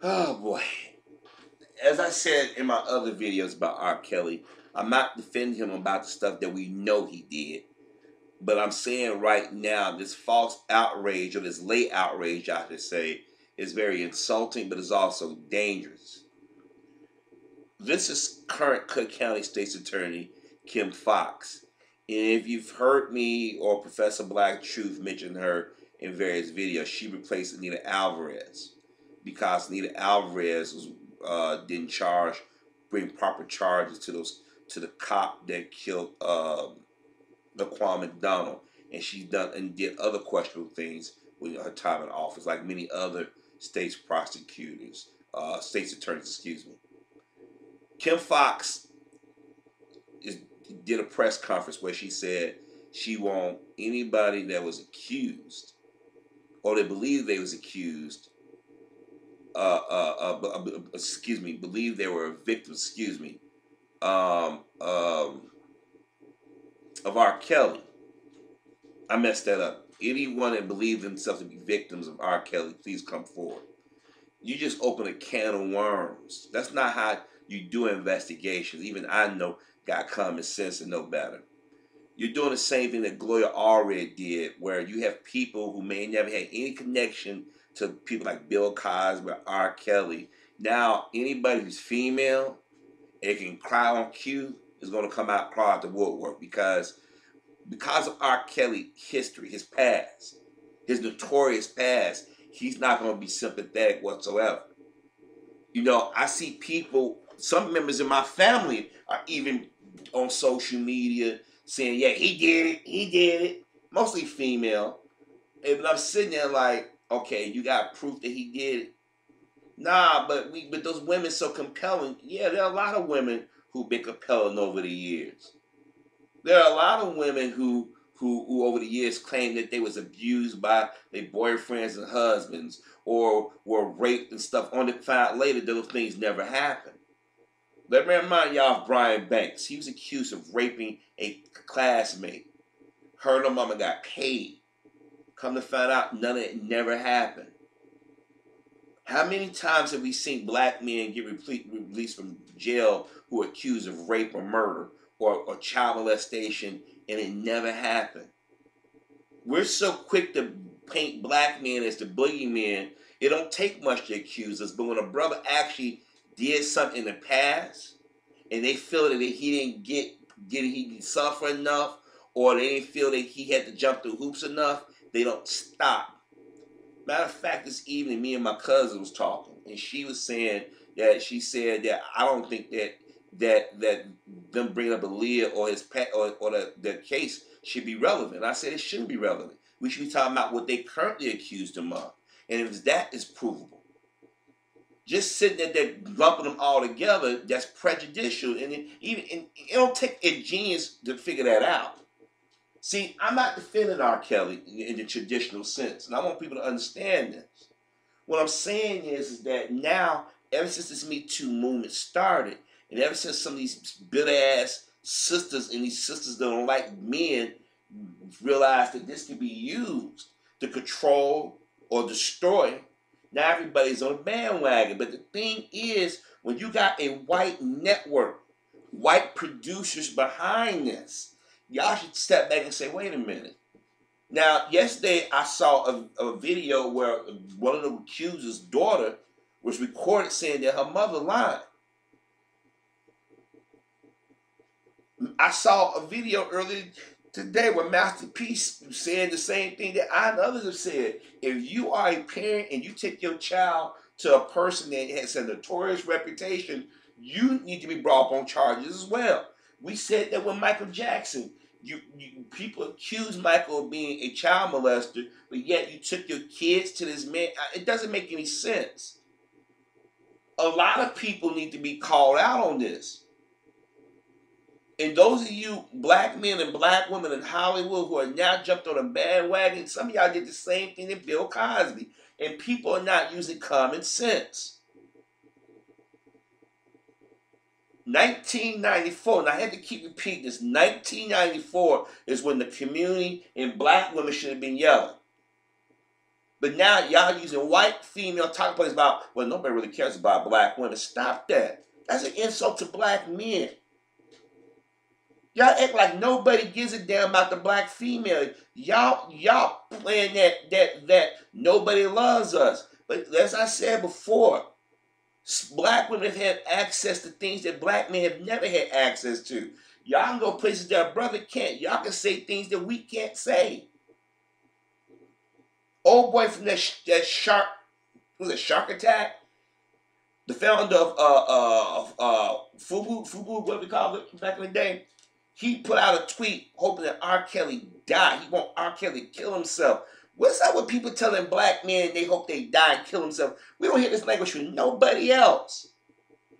Oh boy. As I said in my other videos about R. Kelly, I'm not defending him about the stuff that we know he did. But I'm saying right now, this false outrage, or this late outrage, I should say, is very insulting, but it's also dangerous. This is current Cook County State's Attorney Kim Fox. And if you've heard me or Professor Black Truth mention her in various videos, she replaced Anita Alvarez because Anita Alvarez was, didn't bring proper charges to the cop that killed Laquan McDonald, and she done and did other questionable things with her time in office, like many other states prosecutors, states attorneys, excuse me. Kim Fox is, did a press conference where she said she want anybody that was accused or they believe they was accused, excuse me, believe they were victims, excuse me, um, um, of R. Kelly. I messed that up. Anyone that believes themselves to be victims of R. Kelly, please come forward. You just open a can of worms. That's not how you do investigations. Even I know, got common sense and know better. You're doing the same thing that Gloria already did, where you have people who may never had any connection to people like Bill Cosby or R. Kelly. Now, anybody who's female and can cry on cue is going to come out cry out the woodwork because of R. Kelly history, his past, his notorious past. He's not going to be sympathetic whatsoever. You know, I see people, some members of my family are even on social media saying, yeah, he did it. Mostly female. And I'm sitting there like, okay, you got proof that he did it. Nah, but those women so compelling. Yeah, there are a lot of women who've been compelling over the years. There are a lot of women who over the years claim that they was abused by their boyfriends and husbands or were raped and stuff. Only to find out later those things never happened. Let me remind y'all of Brian Banks. He was accused of raping a classmate. Her and her mama got paid. Come to find out, none of it never happened. How many times have we seen black men get released from jail who are accused of rape or murder or child molestation and it never happened? We're so quick to paint black men as the boogeyman. It don't take much to accuse us, but when a brother actually did something in the past and they feel that he didn't he didn't suffer enough or they didn't feel that he had to jump through hoops enough, they don't stop. Matter of fact, this evening, me and my cousin was talking, and she was saying that she said that I don't think that them bringing up Aaliyah or his pet or the case should be relevant. I said it shouldn't be relevant. We should be talking about what they currently accused him of, and if that is provable. Just sitting there lumping them all together, that's prejudicial, and it don't take a genius to figure that out. See, I'm not defending R. Kelly in the traditional sense, and I want people to understand this. What I'm saying is that now, ever since this Me Too movement started, and ever since some of these bitter ass sisters and these sisters that don't like men realize that this can be used to control or destroy, now everybody's on a bandwagon. But the thing is, when you got a white network, white producers behind this, y'all should step back and say, wait a minute. Now, yesterday I saw a video where one of the accuser's daughter was recorded saying that her mother lied. I saw a video earlier today where Master P said the same thing that I and others have said. If you are a parent and you take your child to a person that has a notorious reputation, you need to be brought up on charges as well. We said that with Michael Jackson. People accuse Michael of being a child molester, but yet you took your kids to this man. It doesn't make any sense. A lot of people need to be called out on this. And those of you black men and black women in Hollywood who are now jumped on a bandwagon, some of y'all did the same thing to Bill Cosby. And people are not using common sense. 1994, and I had to keep repeating this, 1994 is when the community and black women should have been yelling. But now y'all using white female talking points about, well, nobody really cares about black women. Stop that. That's an insult to black men. Y'all act like nobody gives a damn about the black female. Y'all playing that nobody loves us. But as I said before, black women have had access to things that black men have never had access to. Y'all can go places that a brother can't. Y'all can say things that we can't say. Old boy from that shark, was it Shark Attack? The founder of Fubu, what we call it back in the day. He put out a tweet hoping that R. Kelly die. He want R. Kelly to kill himself. What's up with people telling black men they hope they die and kill themselves? We don't hear this language from nobody else.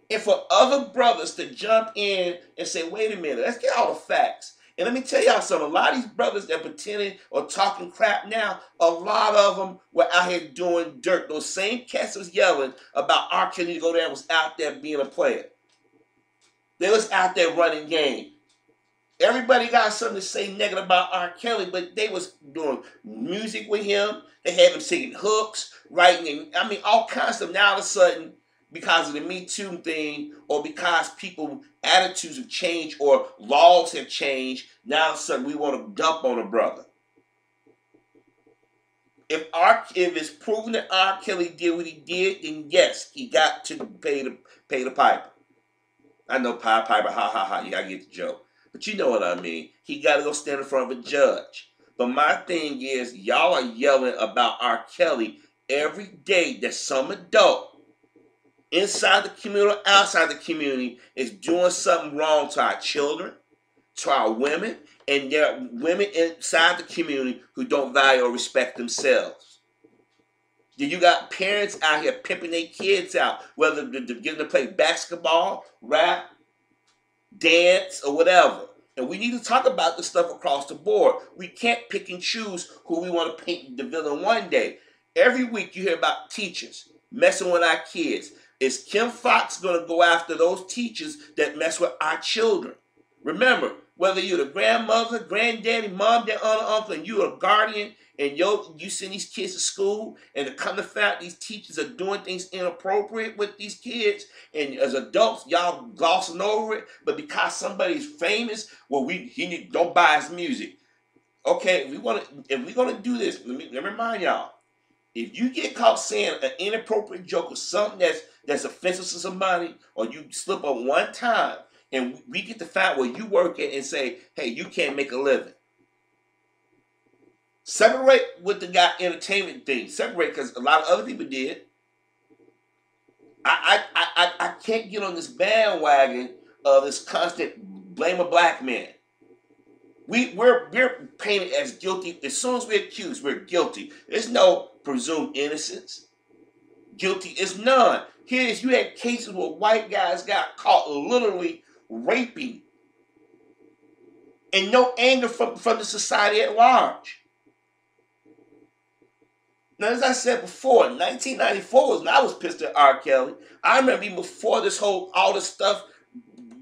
And for other brothers to jump in and say, wait a minute, let's get all the facts. And let me tell y'all something. A lot of these brothers that are pretending or talking crap now, a lot of them were out here doing dirt. Those same cats was yelling about R. Kelly to go there was out there being a player. They was out there running game. Everybody got something to say negative about R. Kelly, but they was doing music with him. They had him singing hooks, writing, I mean, all kinds of. Now all of a sudden, because of the Me Too thing, or because people attitudes have changed or laws have changed, now all of a sudden we want to dump on a brother. If it's proven that R. Kelly did what he did, then yes, he got to pay the piper. I know piper, ha ha ha. You gotta get the joke. But you know what I mean. He got to go stand in front of a judge. But my thing is, y'all are yelling about R. Kelly every day that some adult inside the community or outside the community is doing something wrong to our children, to our women, and there are women inside the community who don't value or respect themselves. Then you got parents out here pimping their kids out, whether they're getting to play basketball, rap, dance, or whatever. And we need to talk about this stuff across the board. We can't pick and choose who we want to paint the villain one day. Every week you hear about teachers messing with our kids. Is Kim Fox going to go after those teachers that mess with our children? Remember, whether you're the grandmother, granddaddy, mom, dad, aunt, uncle, and you're a guardian, and you send these kids to school, and to come to find out these teachers are doing things inappropriate with these kids, and as adults, y'all glossing over it, but because somebody's famous, well, don't buy his music. Okay, if we're gonna do this, let me remind y'all. If you get caught saying an inappropriate joke or something that's offensive to somebody, or you slip up one time, and we get to find where you work at and say, hey, you can't make a living. Separate with the guy entertainment thing. Separate, because a lot of other people did. I can't get on this bandwagon of this constant blame a black man. We're painted as guilty. As soon as we're accused, we're guilty. There's no presumed innocence. Guilty is none. Here is, you had cases where white guys got caught literally raping, and no anger from the society at large. Now, as I said before, 1994 was when I was pissed at R. Kelly. I remember even before all this stuff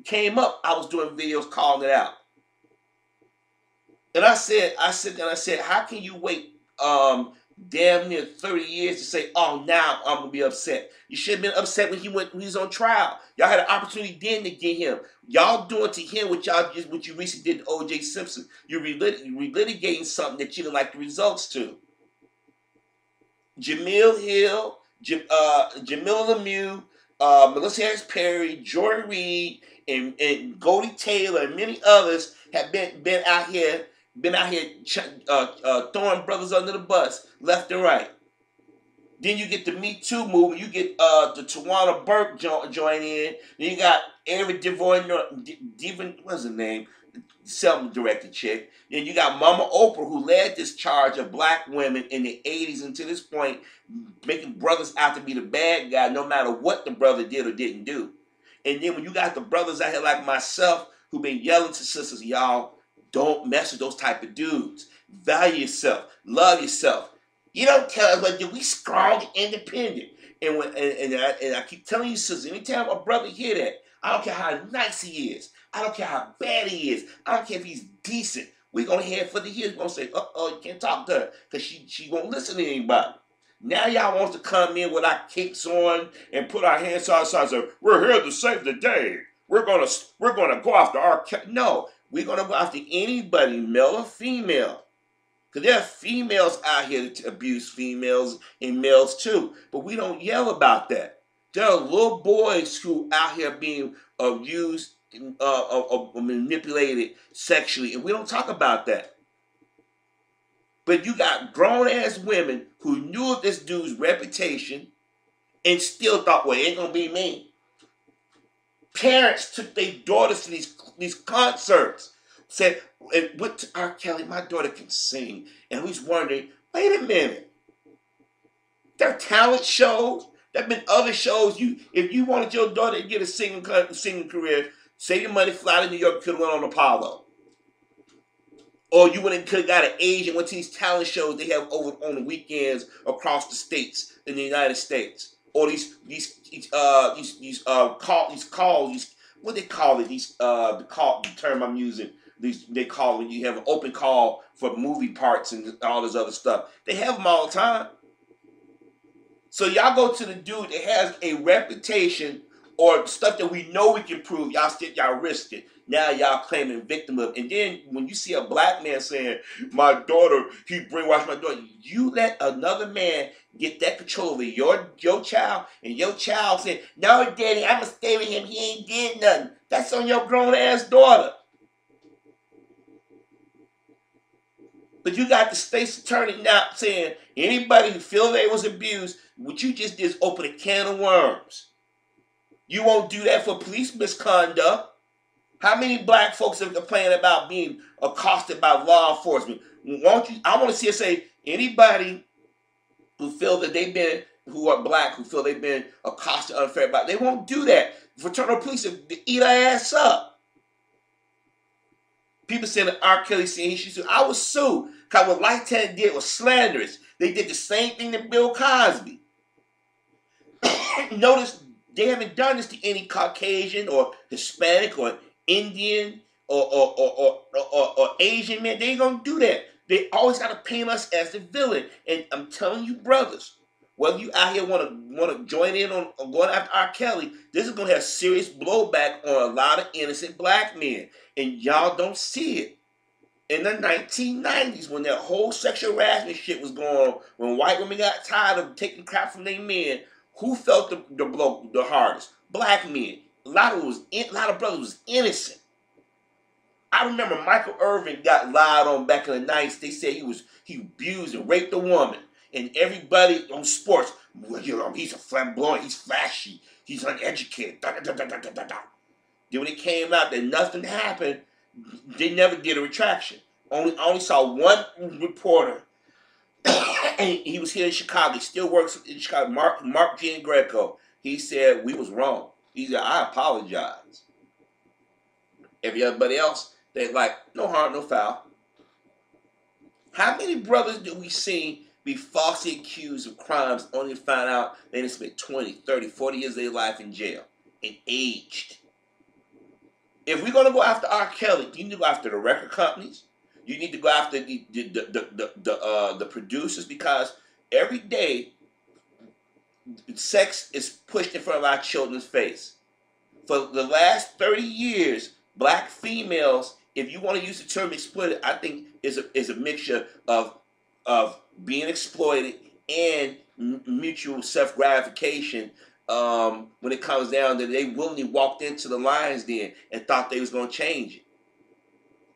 came up, I was doing videos calling it out. And I said, how can you wait damn near 30 years to say, oh, now I'm gonna be upset? You should have been upset when he was on trial. Y'all had an opportunity then to get him. Y'all doing to him what you recently did to O.J. Simpson. You're relitigating something that you didn't like the results to. Jamil Hill, Jamil Lemieux, Melissa Harris Perry, Joy Reid, and Goldie Taylor, and many others have been out here throwing brothers under the bus left and right. Then you get the Me Too movement. You get the Tawana Burke join in. Then you got Eric Devon, what's her name? Self-directed chick. Then you got Mama Oprah, who led this charge of black women in the 80s until this point, making brothers out to be the bad guy no matter what the brother did or didn't do. And then when you got the brothers out here like myself who've been yelling to sisters, y'all, don't mess with those type of dudes. Value yourself. Love yourself. You don't tell us, like, we strong and independent. And I keep telling you, sisters, anytime a brother hear that, I don't care how nice he is. I don't care how bad he is. I don't care if he's decent. We're going to head for the hills. We're going to say, you can't talk to her because she won't listen to anybody. Now y'all want to come in with our kicks on and put our hands outside and say, we're here to save the day. We're gonna go after R.KelIy. No, we're gonna go after anybody, male or female. Because there are females out here to abuse females and males too. But we don't yell about that. There are little boys who out here being abused, manipulated sexually, and we don't talk about that. But you got grown ass women who knew of this dude's reputation and still thought, well, it ain't gonna be me. Parents took their daughters to these concerts, said, and went to R.KelIy, my daughter can sing. And who's wondering, wait a minute. There are talent shows. There have been other shows. If you wanted your daughter to get a singing career, save your money, fly to New York, could have went on Apollo. Or you went and could have got an agent, went to these talent shows they have over on the weekends across the states in the United States. Or these calls, what they call it, the term I'm using, they call it, you have an open call for movie parts and all this other stuff. They have them all the time. So y'all go to the dude that has a reputation or stuff that we know we can prove. Y'all risk it. Now y'all claiming victim of. And then when you see a black man saying, my daughter, he brainwashed my daughter, you let another man get that control over your child, and your child saying, no, daddy, I'm going to stay with him. He ain't did nothing. That's on your grown-ass daughter. But you got the state's attorney now saying, anybody who feel they was abused, what you just did is open a can of worms. You won't do that for police misconduct. How many black folks have complained about being accosted by law enforcement? I want to see it say, anybody who feel that who are black, who feel they've been accosted unfair about, they won't do that. Fraternal police will eat our ass up. People saying that R.KelIy saying he should sue. I would sue, because what Lifetime did was slanderous. They did the same thing to Bill Cosby. Notice they haven't done this to any Caucasian or Hispanic or Indian or Asian man. They ain't gonna do that. They always gotta paint us as the villain. And I'm telling you, brothers, whether you out here wanna join in on going after R.KelIy, this is gonna have serious blowback on a lot of innocent black men. And y'all don't see it. In the 1990s, when that whole sexual harassment shit was going on, when white women got tired of taking crap from their men, who felt the blow the hardest? Black men. A lot of brothers was innocent. I remember Michael Irvin got lied on back in the 90s. They said he abused and raped a woman. And everybody on sports, well, he's a flamboyant, he's flashy, he's uneducated. Then when it came out that nothing happened, they never did a retraction. I only saw one reporter, and he was here in Chicago. He still works in Chicago. Mark Giangreco. He said we was wrong. He said, I apologize. Everybody else, they like, no harm, no foul. How many brothers do we see be falsely accused of crimes only to find out they done spent 20, 30, 40 years of their life in jail and aged? If we're going to go after R.KelIy, you need to go after the record companies. You need to go after the producers, because every day sex is pushed in front of our children's face. For the last 30 years, black females, if you want to use the term exploited, I think is a mixture of being exploited and mutual self-gratification. When it comes down to they willingly walked into the lion's den and thought they was going to change it.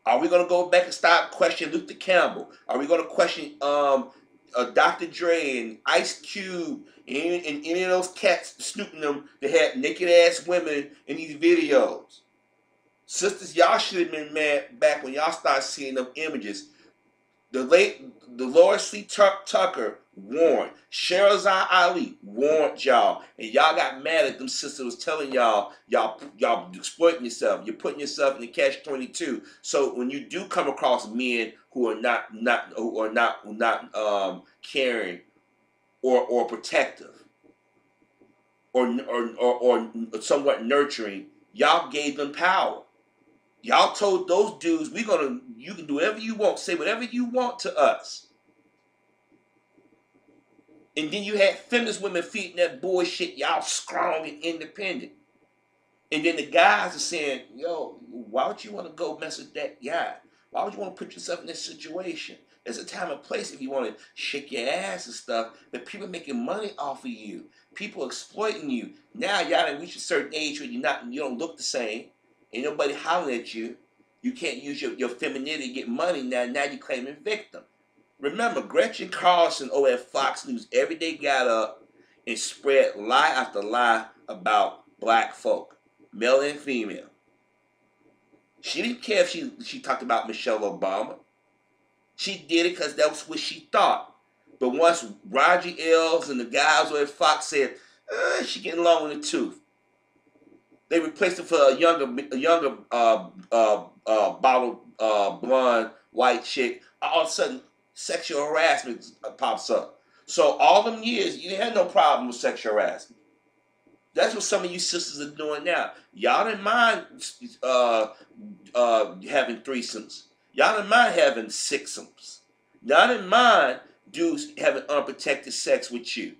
Are we going to go back and start questioning Luther Campbell? Are we going to question Dr. Dre and Ice Cube and any of those cats snooping them that had naked ass women in these videos? Sisters, y'all should have been mad back when y'all started seeing them images. The late Dolores Lee Tucker warned. Sherazade Ali warned y'all. And y'all got mad at them sisters was telling y'all exploiting yourself. You're putting yourself in the catch-22. So when you do come across men who are not caring or protective or somewhat nurturing, y'all gave them power. Y'all told those dudes, you can do whatever you want, say whatever you want to us. And then you had feminist women feeding that bullshit, y'all strong and independent. And then the guys are saying, yo, why would you want to go mess with that guy? Why would you want to put yourself in this situation? There's a time and place if you want to shake your ass and stuff, but people making money off of you. People exploiting you. Now y'all done reach a certain age where you don't look the same. Ain't nobody hollering at you. You can't use your femininity to get money now. Now you're claiming victim. Remember, Gretchen Carlson over at Fox News every day got up and spread lie after lie about black folk, male and female. She didn't care if she talked about Michelle Obama. She did it because that was what she thought. But once Roger Ailes and the guys over at Fox said, she getting long in the tooth, they replaced her for a younger bottle blonde white chick. All of a sudden, sexual harassment pops up. So all them years, you didn't have no problem with sexual harassment. That's what some of you sisters are doing now. Y'all didn't mind having threesomes. Y'all didn't mind having sixsomes. Y'all didn't mind dudes having unprotected sex with you.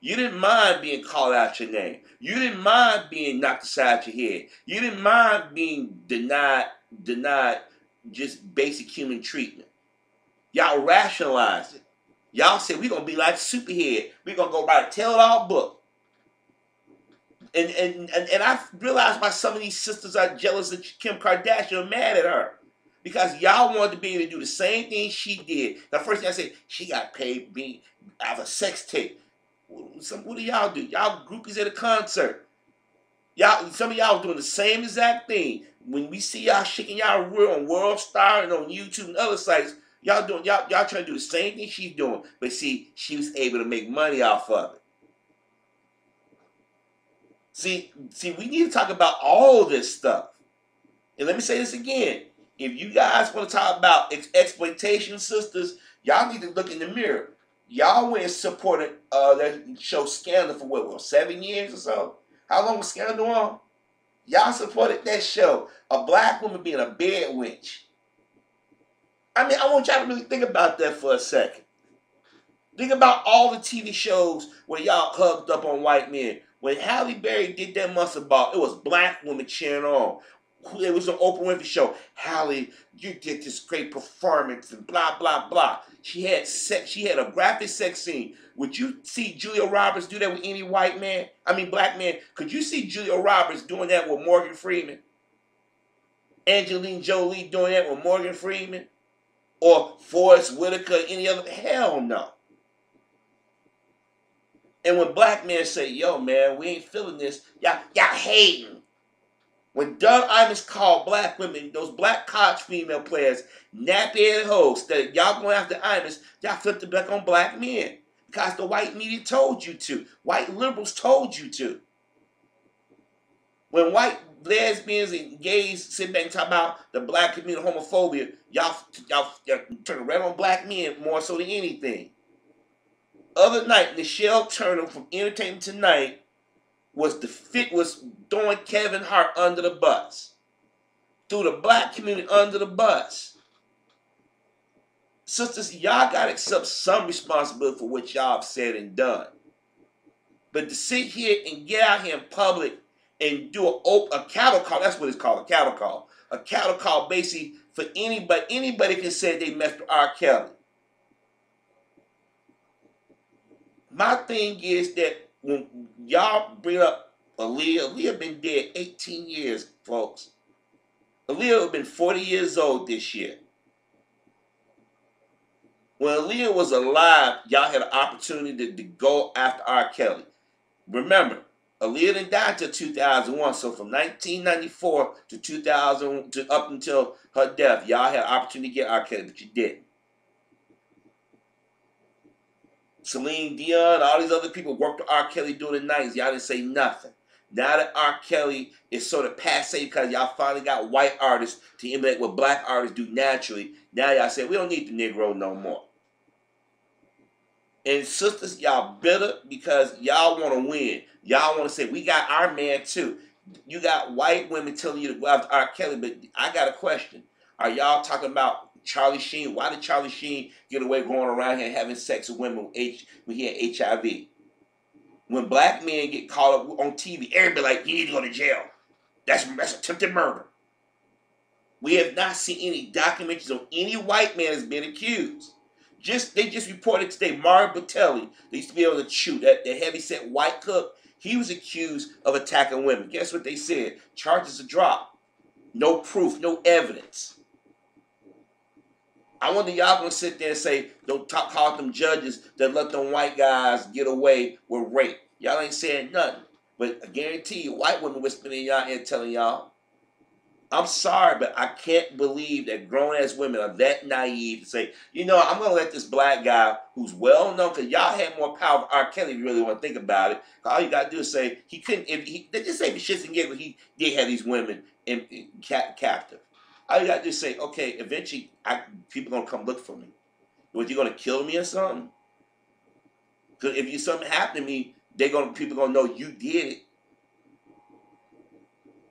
You didn't mind being called out your name. You didn't mind being knocked aside your head. You didn't mind being denied just basic human treatment. Y'all rationalized it. Y'all said, we're going to be like Superhead. We're going to go write a tell-all book. And I realized why some of these sisters are jealous that Kim Kardashian are mad at her. Because y'all wanted to be able to do the same thing she did. The first thing I said, she got paid being out of a sex tape. What do y'all do? Y'all groupies at a concert. Some of y'all doing the same exact thing. When we see y'all shaking y'all rear on World Star and on YouTube and other sites, y'all trying to do the same thing she's doing. But see, she was able to make money off of it. See, we need to talk about all this stuff. And let me say this again. If you guys want to talk about exploitation, sisters, y'all need to look in the mirror. Y'all went and supported that show Scandal for what, 7 years or so? How long was Scandal on? Y'all supported that show. A black woman being a bed wench. I mean, I want y'all to really think about that for a second. Think about all the TV shows where y'all hugged up on white men. When Halle Berry did that muscle ball, it was black women cheering on. It was an Oprah Winfrey show. Halle, you did this great performance and blah, blah, blah. She had sex. She had a graphic sex scene. Would you see Julia Roberts do that with any black man? Could you see Julia Roberts doing that with Morgan Freeman? Angelina Jolie doing that with Morgan Freeman? Or Forrest Whitaker, any other? Hell no. And when black men say, yo, man, we ain't feeling this, y'all hating. When Doug Imus called black women, those black college female players, nappy-headed hoes, that y'all going after Imus, y'all flipped it back on black men. Because the white media told you to. White liberals told you to. When white lesbians and gays sit back and talk about the black community homophobia, y'all turn right on black men more so than anything. Other night, Nichelle Turner from Entertainment Tonight was throwing Kevin Hart under the bus. Threw the black community under the bus. Sisters, y'all got to accept some responsibility for what y'all have said and done. But to sit here and get out here in public and do a cattle call, that's what it's called, a cattle call. A cattle call basically for anybody. Anybody can say they messed with R. Kelly. My thing is that when y'all bring up Aaliyah been dead 18 years, folks. Aaliyah has been 40 years old this year. When Aaliyah was alive, y'all had an opportunity to go after R. Kelly. Remember, Aaliyah didn't die until 2001, so from 1994 to 2000, up until her death, y'all had an opportunity to get R. Kelly, but you didn't. Celine Dion, all these other people worked with R. Kelly during the 90s. Y'all didn't say nothing. Now that R. Kelly is sort of passe because y'all finally got white artists to emulate what black artists do naturally, now y'all say, we don't need the Negro no more. And sisters, y'all bitter because y'all want to win. Y'all want to say, we got our man too. You got white women telling you to go after R. Kelly, but I got a question. Are y'all talking about Charlie Sheen. Why did Charlie Sheen get away going around here having sex with women when he had HIV? When black men get caught up on TV, everybody like, you need to go to jail. That's attempted murder. We have not seen any documentaries of any white man has been accused. They just reported today, Mario Battelli, they used to be able to shoot, that the heavyset white cook, he was accused of attacking women. Guess what they said? Charges are dropped. No proof, no evidence. I wonder y'all gonna sit there and say, don't call them judges that let them white guys get away with rape. Y'all ain't saying nothing. But I guarantee you, white women whispering in y'all ear telling y'all, I'm sorry, but I can't believe that grown-ass women are that naive to say, you know, I'm going to let this black guy who's well-known, because y'all had more power than R. Kelly if you really want to think about it. All you got to do is say, he couldn't, they just say for shits and giggles, he did have these women captive. All you got to do is say, okay, eventually people going to come look for me. What, you going to kill me or something? Because if something happened to me, people going to know you did it.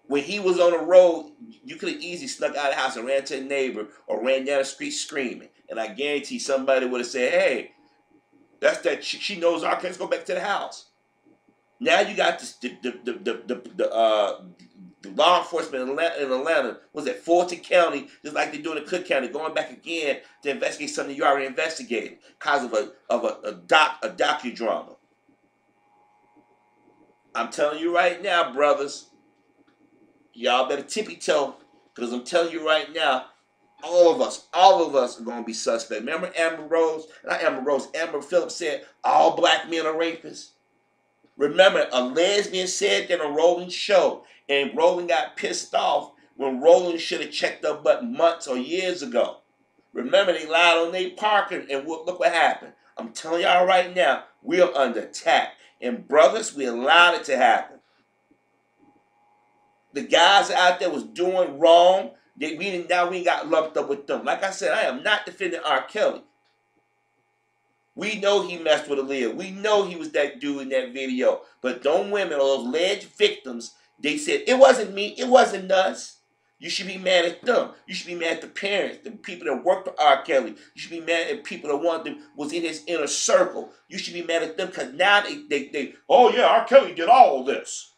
When he was on the road, you could have easily snuck out of the house and ran to a neighbor or ran down the street screaming. And I guarantee somebody would have said, hey, that's that she knows our kids, go back to the house. Now you got this, the law enforcement in Atlanta, was it Fulton County, just like they do in Cook County, going back again to investigate something you already investigated because of a docudrama. I'm telling you right now, brothers, y'all better tippy toe, because I'm telling you right now, all of us are going to be suspect. Remember Amber Phillips said all black men are rapists. Remember, a lesbian said that on Roland's show, and Roland got pissed off when Roland should have checked her butt months or years ago. Remember, they lied on Nate Parker, and look what happened. I'm telling y'all right now, we are under attack. And brothers, we allowed it to happen. The guys out there was doing wrong. We got lumped up with them. Like I said, I am not defending R. Kelly. We know he messed with Aaliyah. We know he was that dude in that video. But them women, or those alleged victims, they said, it wasn't me, it wasn't us. You should be mad at them. You should be mad at the parents, the people that worked for R. Kelly. You should be mad at people that was in his inner circle. You should be mad at them because now they oh yeah, R. Kelly did all of this.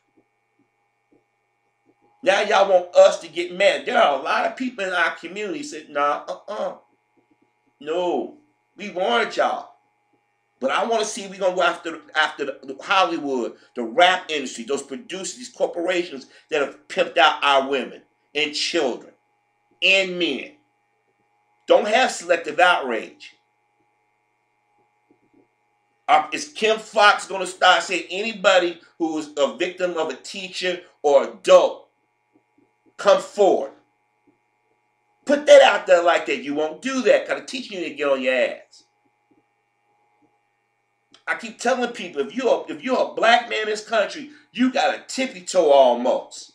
Now y'all want us to get mad. There are a lot of people in our community said, nah, no, we warned y'all. But I want to see we're going to go after the Hollywood, the rap industry, those producers, these corporations that have pimped out our women and children and men. Don't have selective outrage. Is Kim Fox going to start saying anybody who is a victim of a teacher or adult, come forward? Put that out there like that. You won't do that because the teacher need to get on your ass. I keep telling people, if you're a black man in this country, you got a tippy toe almost.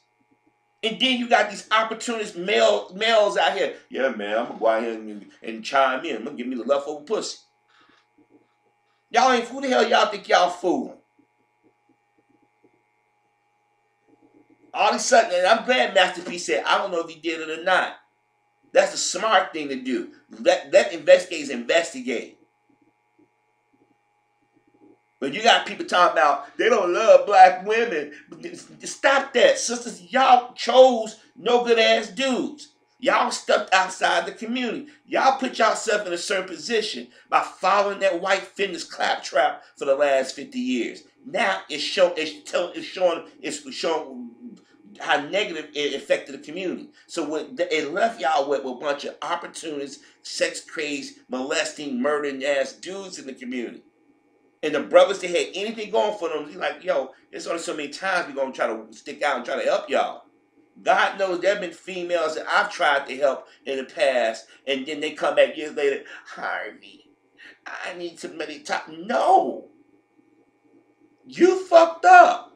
And then you got these opportunist males out here. Yeah, man, I'm going to go out here and chime in. I'm going to give me the leftover pussy. Y'all ain't, who the hell y'all think y'all fooling? All of a sudden, and I'm glad Master P said, I don't know if he did it or not. That's the smart thing to do. Let investigators investigate. But you got people talking about they don't love black women. Stop that. Sisters, y'all chose no good ass dudes. Y'all stepped outside the community. Y'all put yourself in a certain position by following that white feminist claptrap for the last 50 years. Now it's showing how negative it affected the community. So it left y'all with a bunch of opportunists, sex crazed, molesting, murdering ass dudes in the community. And the brothers that had anything going for them, he's like, yo, there's only so many times we're going to try to stick out and try to help y'all. God knows there have been females that I've tried to help in the past, and then they come back years later, Harvey, I need somebody to talk. No. You fucked up.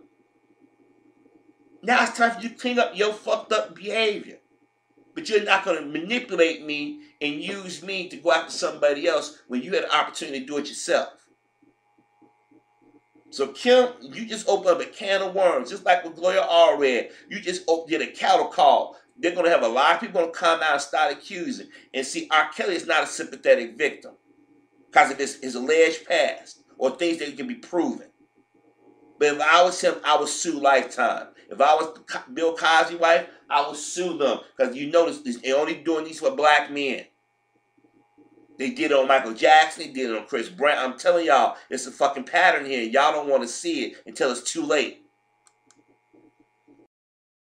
Now it's time for you to clean up your fucked up behavior. But you're not going to manipulate me and use me to go after somebody else when you had an opportunity to do it yourself. So Kim, you just opened up a can of worms, just like what Gloria R. read. You just did a cattle call. they're going to have a lot of people going to come out and start accusing. And see, R. Kelly is not a sympathetic victim because of his alleged past or things that can be proven. But if I was him, I would sue Lifetime. If I was Bill Cosby's wife, I would sue them because you notice they're only doing these for black men. They did it on Michael Jackson. They did it on Chris Brown. I'm telling y'all, it's a fucking pattern here. Y'all don't want to see it until it's too late.